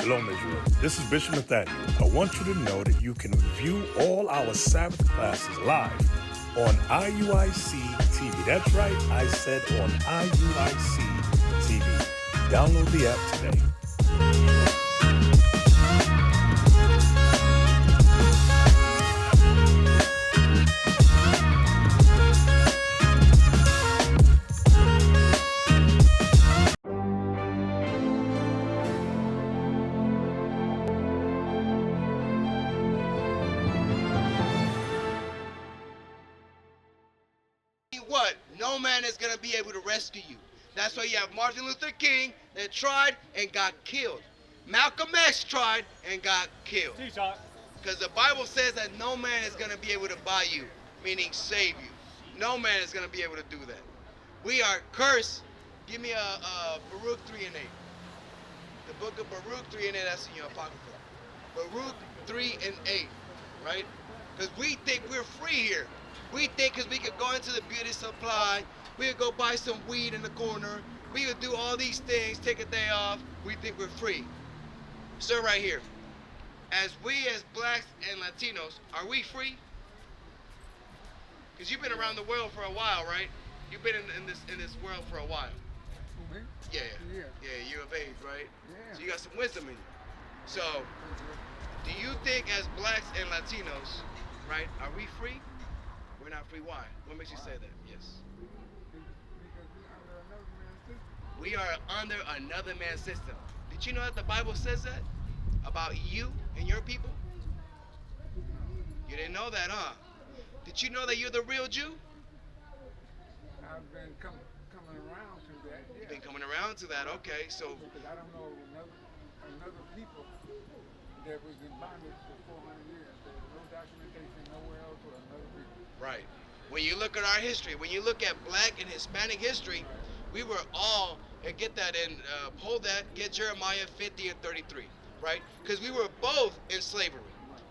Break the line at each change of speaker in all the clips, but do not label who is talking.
Shalom, Israel. This is Bishop Nathaniel. I want you to know that you can view all our Sabbath classes live on IUIC TV. That's right, I said on IUIC TV. Download the app today.
What? No man is going to be able to rescue you. That's why you have Martin Luther King that tried and got killed. Malcolm X tried and got killed. Because the Bible says that no man is going to be able to buy you, meaning save you. No man is going to be able to do that. We are cursed. Give me a Baruch 3 and 8. The book of Baruch 3 and 8, that's in your apocrypha. Baruch 3 and 8, right? Because we think we're free here. We think because we could go into the beauty supply, we could go buy some weed in the corner, we could do all these things, take a day off, we think we're free. So right here, as blacks and Latinos, are we free? Because you've been around the world for a while, right? You've been in this world for a while. Yeah, you're of age, right? Yeah. So you got some wisdom in you. So, do you think as blacks and Latinos, right, are we free? We're not free. Why? What makes you say that? Yes. We are under another man's system. Did you know that the Bible says that about you and your people? You didn't know that, huh? Did you know that you're the real Jew?
I've been coming around to that. Yeah.
You've been coming around to that. Okay, so.
Because I don't know another people that was in bondage for 400 years. There's no documentation nowhere else with another people.
Right. When you look at our history, when you look at black and Hispanic history, we were all, and get that in, hold that, get Jeremiah 50 and 33, right? Because we were both in slavery.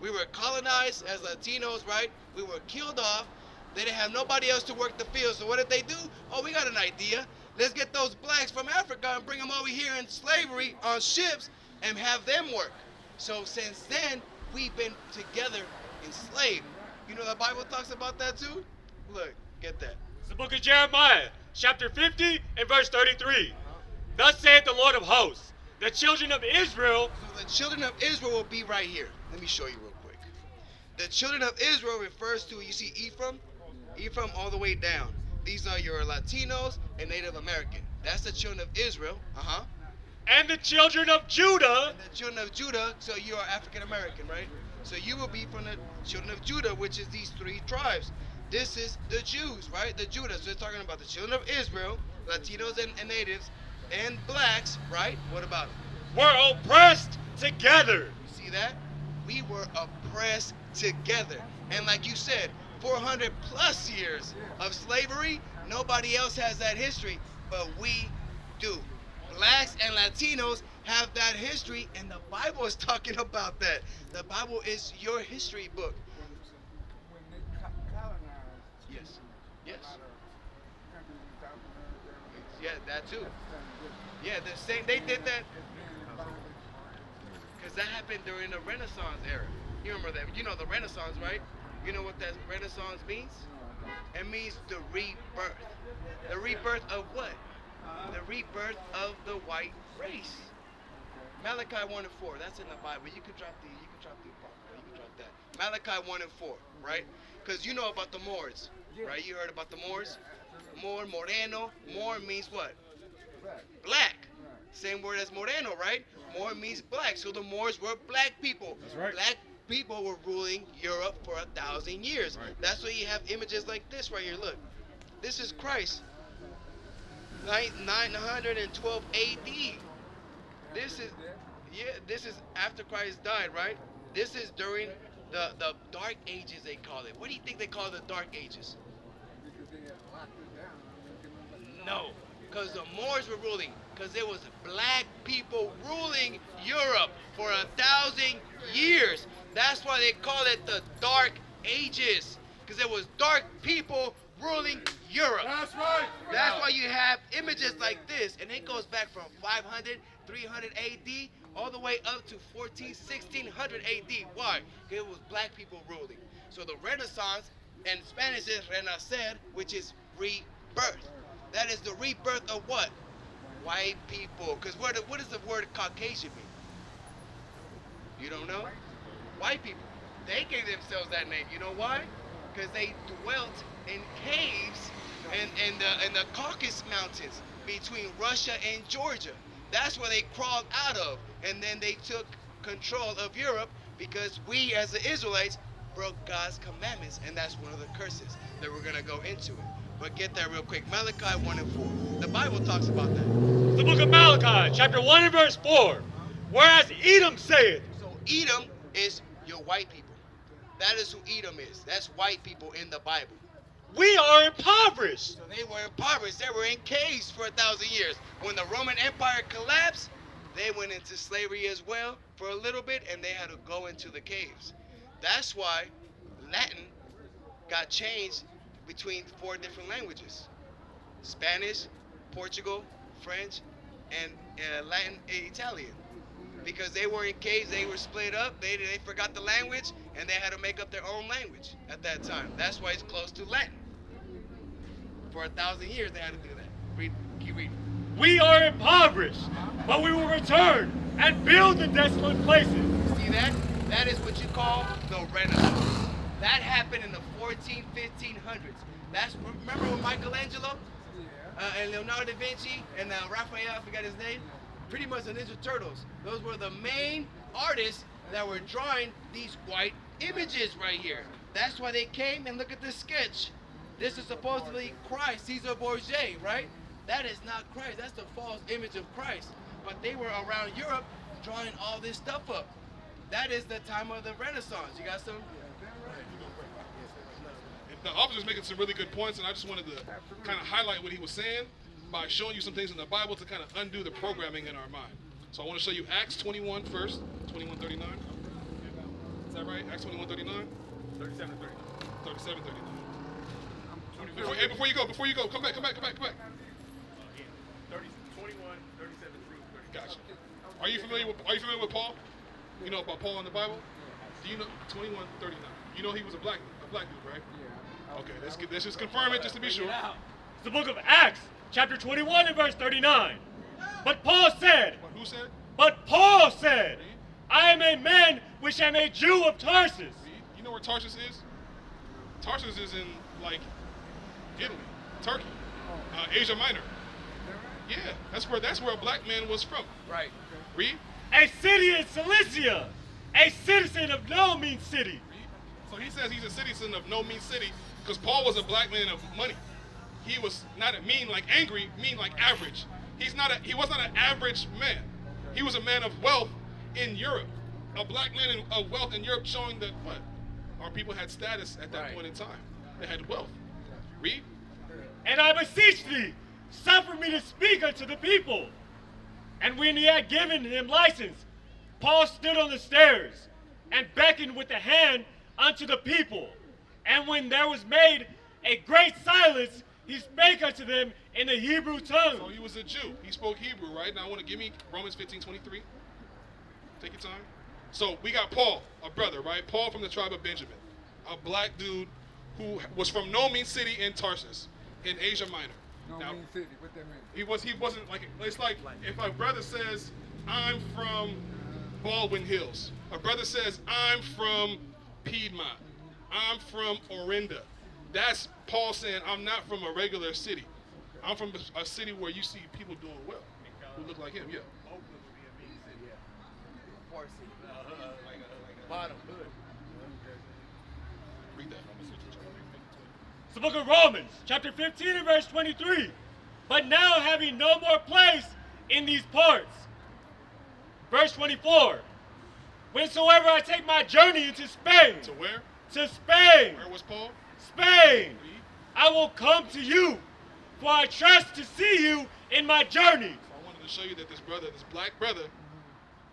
We were colonized as Latinos, right? We were killed off. They didn't have nobody else to work the field. So what did they do? Oh, we got an idea. Let's get those blacks from Africa and bring them over here in slavery on ships and have them work. So since then, we've been together enslaved. You know the Bible talks about that too? Look, get that.
It's the book of Jeremiah, chapter 50 and verse 33. Thus saith the Lord of hosts, the children of Israel.
So the children of Israel will be right here. Let me show you real quick. The children of Israel refers to, you see Ephraim? Ephraim all the way down. These are your Latinos and Native American. That's the children of Israel.
And the children of Judah.
And the children of Judah, so you are African American, right? So you will be from the children of Judah, which is these three tribes. This is the Jews, right? The Judah. So it's talking about the children of Israel, Latinos and natives, and blacks, right? What about them?
Were oppressed together.
You see that? We were oppressed together. And like you said, 400 plus years of slavery, nobody else has that history, but we do. Blacks and Latinos have that history, and the Bible is talking about that. The Bible is your history book.
When they colonized,
Yes. Yes.
a lot of countries in South America.
Yeah, that too. Yeah, the same. They did that because that happened during the Renaissance era. You remember that? You know the Renaissance, right? You know what that Renaissance means? It means the rebirth. The rebirth of what? The rebirth of the white race. Malachi 1 and 4. That's in the Bible. You can drop the apocrypha. You can drop that. Malachi 1 and 4, right? Because you know about the Moors, right? You heard about the Moors? Moor, Moreno. Moor means what? Black. Same word as Moreno, right? Moor means black. So the Moors were black people.
That's right.
Black people were ruling Europe for 1,000 years.
Right.
That's why you have images like this right here. Look. This is Christ. 912 AD. This is after Christ died, right? This is during the Dark Ages, they call it. What do you think they call the Dark Ages?
Because they had locked it down.
No, because the Moors were ruling. Because there was black people ruling Europe for 1,000 years. That's why they call it the Dark Ages. Because there was dark people ruling Europe.
That's right.
That's why you have images like this. And it goes back from 500, 300 AD all the way up to 1600 AD. Why? Because it was black people ruling. So the Renaissance, in Spanish is renacer, which is rebirth. That is the rebirth of what? White people. Because what does the word Caucasian mean? You don't know? White people. They gave themselves that name. You know why? Because they dwelt in caves in the Caucasus Mountains between Russia and Georgia. That's where they crawled out of. And then they took control of Europe because we as the Israelites broke God's commandments. And that's one of the curses that we're going to go into it. But get that real quick. Malachi 1 and 4. The Bible talks about that.
The book of Malachi, chapter 1 and verse 4. Whereas Edom saith.
So Edom is your white people. That is who Edom is. That's white people in the Bible.
We are impoverished.
So they were impoverished. They were in caves for 1,000 years. When the Roman Empire collapsed, they went into slavery as well for a little bit, and they had to go into the caves. That's why Latin got changed between 4 different languages: Spanish, Portugal, French, and Latin and Italian. Because they were in caves, they were split up, they forgot the language, and they had to make up their own language at that time. That's why it's close to Latin. For 1,000 years, they had to do that. Keep reading.
We are impoverished, but we will return and build the desolate places.
See that? That is what you call the Renaissance. That happened in the 1500s. Remember with Michelangelo and Leonardo da Vinci and Raphael, I forgot his name? Pretty much the Ninja Turtles. Those were the main artists that were drawing these white images right here. That's why they came, and look at this sketch. This is supposedly Christ, Caesar Borgia, right? That is not Christ. That's the false image of Christ. But they were around Europe drawing all this stuff up. That is the time of the Renaissance. You got some?
The officer's making some really good points, and I just wanted to kind of highlight what he was saying by showing you some things in the Bible to kind of undo the programming in our mind. So I want to show you Acts 21 first, 21:39. Is that right? Acts 21:39?
37:30.
37:39. Hey, before you go, come back.
21, 37 through 30.
Gotcha. Are you familiar with Paul? You know about Paul in the Bible? Do you know 21:39? You know he was a black dude, right?
Yeah.
Okay, let's just confirm it just to be sure.
It's the book of Acts, chapter 21 and verse 39. But Paul said.
Who said?
But Paul said, I am a man which am a Jew of Tarsus.
You know where Tarsus is? Tarsus is in like Italy, Turkey, Asia Minor. Yeah, that's where a black man was from.
Right.
Read.
A city in Cilicia, a citizen of no mean city.
So he says he's a citizen of no mean city because Paul was a black man of money. He was not mean like angry, mean like average. He was not an average man. He was a man of wealth in Europe. A black man of wealth in Europe, showing that what? Our people had status at that point in time. They had wealth. Read.
And I beseech thee, suffer me to speak unto the people. And when he had given him license, Paul stood on the stairs and beckoned with the hand unto the people. And when there was made a great silence, he spake unto them in the Hebrew tongue.
So he was a Jew. He spoke Hebrew, right? Now I want to give me Romans 15:23. Take your time. So we got Paul, a brother, right? Paul from the tribe of Benjamin, a black dude who was from no mean city in Tarsus, in Asia Minor.
No mean city. What that mean?
He wasn't like, it's like if a brother says, I'm from Baldwin Hills. A brother says, I'm from Piedmont. I'm from Orinda. That's Paul saying, I'm not from a regular city. I'm from a city where you see people doing well, who look like him, yeah.
Poor city. Like a bottom hood.
Read that.
It's the book of Romans, chapter 15 and verse 23. But now having no more place in these parts. Verse 24. Whensoever I take my journey into Spain.
To where?
To Spain.
Where was Paul?
Spain. I will come to you, for I trust to see you in my journey.
So I wanted to show you that this black brother,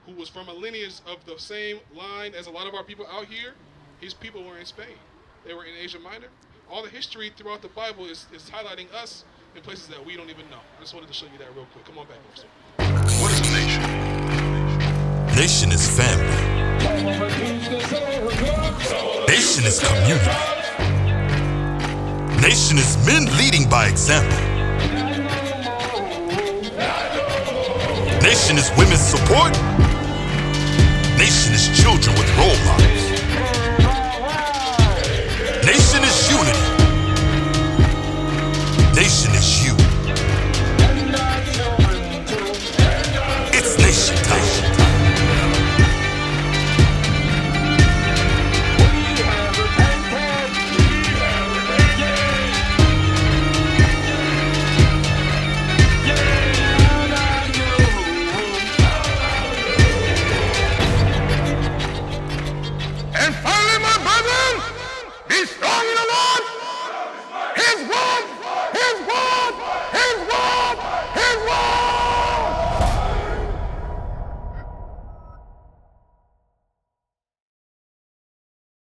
who was from a lineage of the same line as a lot of our people out here, his people were in Spain. They were in Asia Minor. All the history throughout the Bible is highlighting us in places that we don't even know. I just wanted to show you that real quick. Come on back, officer.
What is a nation?
Nation is family. Nation is community. Nation is men leading by example. Nation is women's support. Nation is children with role